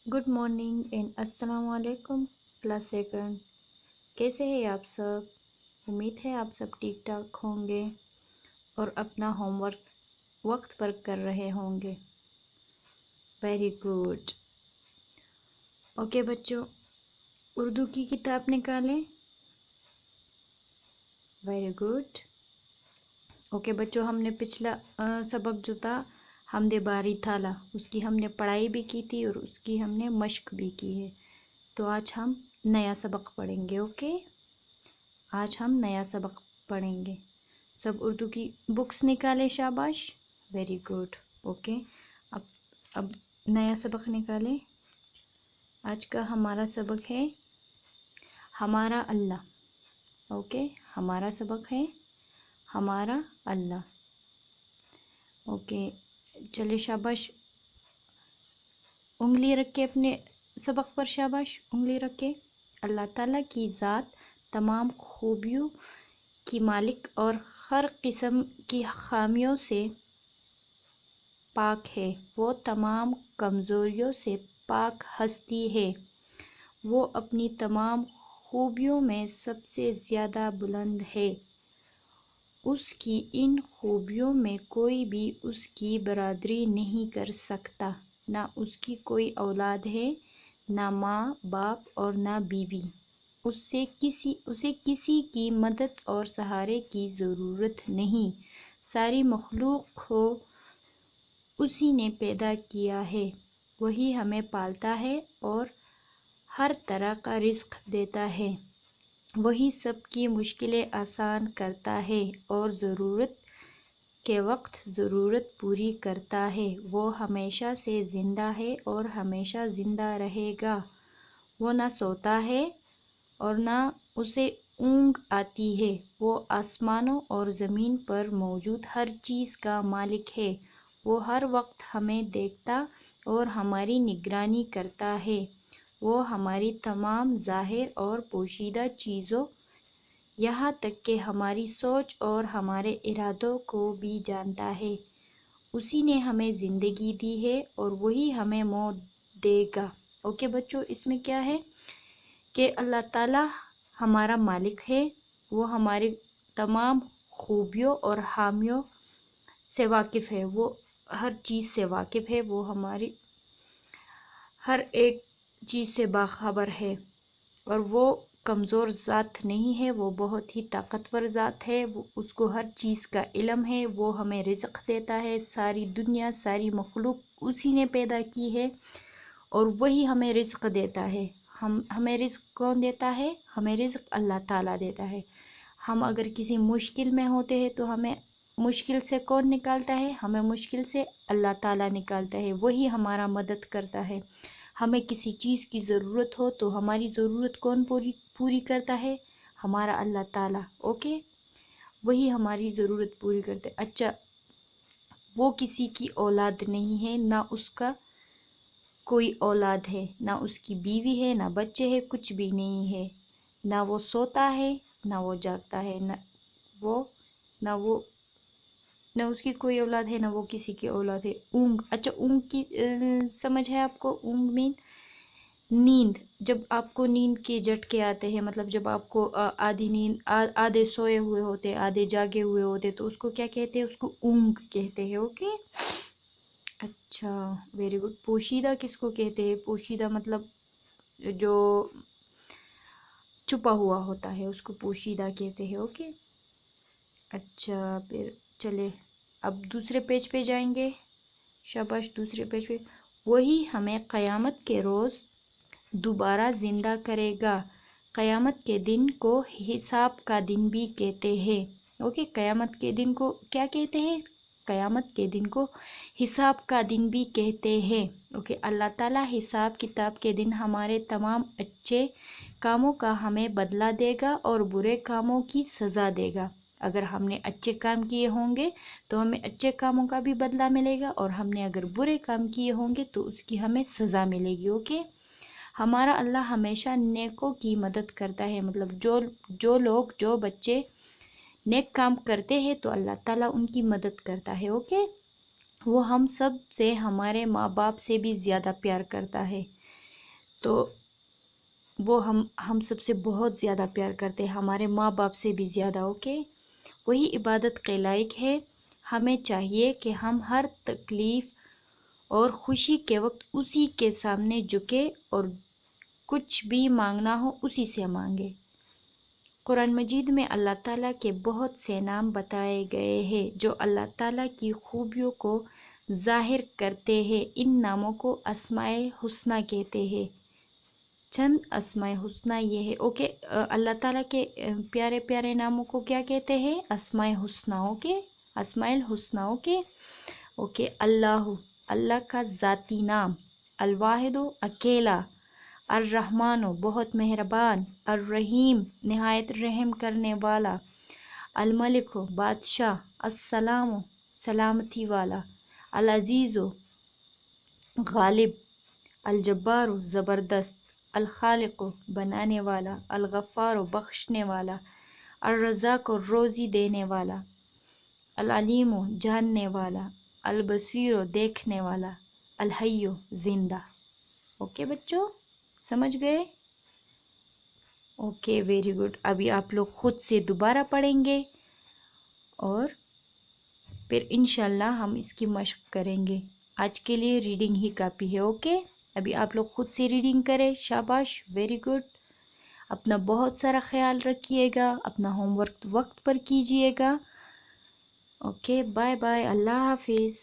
Good morning and अस्सलाम वालेकुम class second. कैसे हैं आप सब? उम्मीद है आप सब ठीक ठाक होंगे और अपना होमवर्क वक्त पर कर रहे होंगे। Very good. ओके बच्चों, उर्दू की किताब निकालें। Very good. ओके बच्चों, हमने पिछला सबक जो था हमदे बारी थाला, उसकी हमने पढ़ाई भी की थी और उसकी हमने मश्क भी की है। तो आज हम नया सबक पढ़ेंगे। ओके, आज हम नया सबक पढ़ेंगे। सब उर्दू की बुक्स निकाले, शाबाश, वेरी गुड। ओके, अब नया सबक निकालें। आज का हमारा सबक है हमारा अल्लाह। ओके, हमारा सबक है हमारा अल्लाह। ओके, चले शाबाश, उंगली रख के अपने सबक पर, शाबाश, उंगली रख के। अल्लाह ताला की ज़ात तमाम खूबियों की मालिक और हर किस्म की खामियों से पाक है। वो तमाम कमज़ोरियों से पाक हस्ती है। वो अपनी तमाम खूबियों में सबसे ज़्यादा बुलंद है। उसकी इन खूबियों में कोई भी उसकी बराबरी नहीं कर सकता। ना उसकी कोई औलाद है, ना माँ बाप और ना बीवी। उसे किसी की मदद और सहारे की ज़रूरत नहीं। सारी मखलूक को उसी ने पैदा किया है। वही हमें पालता है और हर तरह का रिज़्क देता है। वही सबकी मुश्किलें आसान करता है और ज़रूरत के वक्त ज़रूरत पूरी करता है। वो हमेशा से ज़िंदा है और हमेशा ज़िंदा रहेगा। वो ना सोता है और ना उसे ऊँघ आती है। वो आसमानों और ज़मीन पर मौजूद हर चीज़ का मालिक है। वो हर वक्त हमें देखता और हमारी निगरानी करता है। वो हमारी तमाम ज़ाहिर और पोशीदा चीज़ों, यहाँ तक कि हमारी सोच और हमारे इरादों को भी जानता है। उसी ने हमें ज़िंदगी दी है और वही हमें मौत देगा। ओके बच्चों, इसमें क्या है कि अल्लाह ताला हमारा मालिक है। वो हमारी तमाम खूबियों और हामियों से वाकिफ़ है। वो हर चीज़ से वाकिफ़ है। वो हमारी हर एक चीज़ से बाखबर है और वो कमज़ोर ज़ात नहीं है। वो बहुत ही ताकतवर ज़ात है। वो उसको हर चीज़ का इल्म है। वो हमें रिज़्क देता है। सारी दुनिया, सारी मखलूक उसी ने पैदा की है और वही हमें रिज़्क देता है। हमें रिज़्क कौन देता है? हमें रिज़्क अल्लाह ताला देता है। हम अगर किसी मुश्किल में होते हैं तो हमें मुश्किल से कौन निकालता है? हमें मुश्किल से अल्लाह ताला निकालता है। वही हमारा मदद करता है। हमें किसी चीज़ की ज़रूरत हो तो हमारी ज़रूरत कौन पूरी करता है? हमारा अल्लाह ताला। ओके, वही हमारी ज़रूरत पूरी करता है। अच्छा, वो किसी की औलाद नहीं है, ना उसका कोई औलाद है, ना उसकी बीवी है, ना बच्चे हैं, कुछ भी नहीं है। ना वो सोता है, ना वो जागता है, वो ना वो ना उसकी कोई औलाद है, ना वो किसी की औलाद है। ऊँघ, अच्छा ऊँघ की समझ है आपको? ऊँघ मीन नींद। जब आपको नींद के झटके आते हैं, मतलब जब आपको आधी नींद, आधे सोए हुए होते, आधे जागे हुए होते, तो उसको क्या कहते हैं? उसको ऊँघ कहते हैं। ओके, अच्छा, वेरी गुड। पोशीदा किसको कहते हैं? पोशीदा मतलब जो छुपा हुआ होता है उसको पोशीदा कहते हैं। ओके, अच्छा, फिर चले अब दूसरे पेज पे जाएंगे। शाबाश, दूसरे पेज पे। वही हमें क़यामत के रोज़ दोबारा ज़िंदा करेगा। क़यामत के दिन को हिसाब का दिन भी कहते हैं। ओके, क़यामत के दिन को क्या कहते हैं? क़यामत के दिन को हिसाब का दिन भी कहते हैं। ओके, अल्लाह ताला हिसाब किताब के दिन हमारे तमाम अच्छे कामों का हमें बदला देगा और बुरे कामों की सज़ा देगा। अगर हमने अच्छे काम किए होंगे तो हमें अच्छे कामों का भी बदला मिलेगा और हमने अगर बुरे काम किए होंगे तो उसकी हमें सज़ा मिलेगी। ओके, हमारा अल्लाह हमेशा नेकों की मदद करता है। मतलब जो बच्चे नेक काम करते हैं तो अल्लाह ताला उनकी मदद करता है। ओके, وہ ہم سب سے، ہمارے ماں باپ سے بھی زیادہ پیار کرتا ہے، تو وہ ہم سب سے بہت زیادہ پیار کرتے ہیں، ہمارے ماں باپ سے بھی زیادہ، اوکے؟ وہی عبادت کے لائق ہے۔ ہمیں چاہیے کہ ہم ہر تکلیف اور خوشی کے وقت اسی کے سامنے جھکے اور کچھ بھی مانگنا ہو اسی سے مانگے۔ قرآن مجید میں اللہ تعالیٰ کے بہت سے نام بتائے گئے ہیں جو اللہ تعالیٰ کی خوبیوں کو ظاہر کرتے ہیں۔ ان ناموں کو اسماء الحسنی کہتے ہیں۔ چند اسماء الحسنی یہ ہے، اوکے، اللہ تعالیٰ کے پیارے پیارے ناموں کو کیا کہتے ہیں؟ اسماء الحسنی، اوکے، اسماء الحسنی، اوکے، اوکے۔ اللہ کا ذاتی نام، الواحد اکیلا، الرحمن بہت مہربان، الرحیم نہایت رحم کرنے والا، الملک بادشاہ، السلام سلامتی والا، العزیز غالب، الجبار زبردست، الخالق بنانے والا، الغفار بخشنے والا، الرزاق روزی دینے والا، العلیم جاننے والا، البصیر دیکھنے والا، الحی زندہ۔ اوکے بچوں، سمجھ گئے؟ Okay, very good. ابھی آپ لوگ خود سے دوبارہ پڑھیں گے اور پھر انشاءاللہ ہم اس کی مشق کریں گے۔ آج کے لیے ریڈنگ ہی کافی ہے، اوکے؟ ابھی آپ لوگ خود سے ریڈنگ کریں، شاباش، ویری گڈ۔ اپنا بہت سارا خیال رکھیے گا، اپنا ہوم ورک وقت پر کیجیے گا۔ اوکے، بائے بائے، اللہ حافظ۔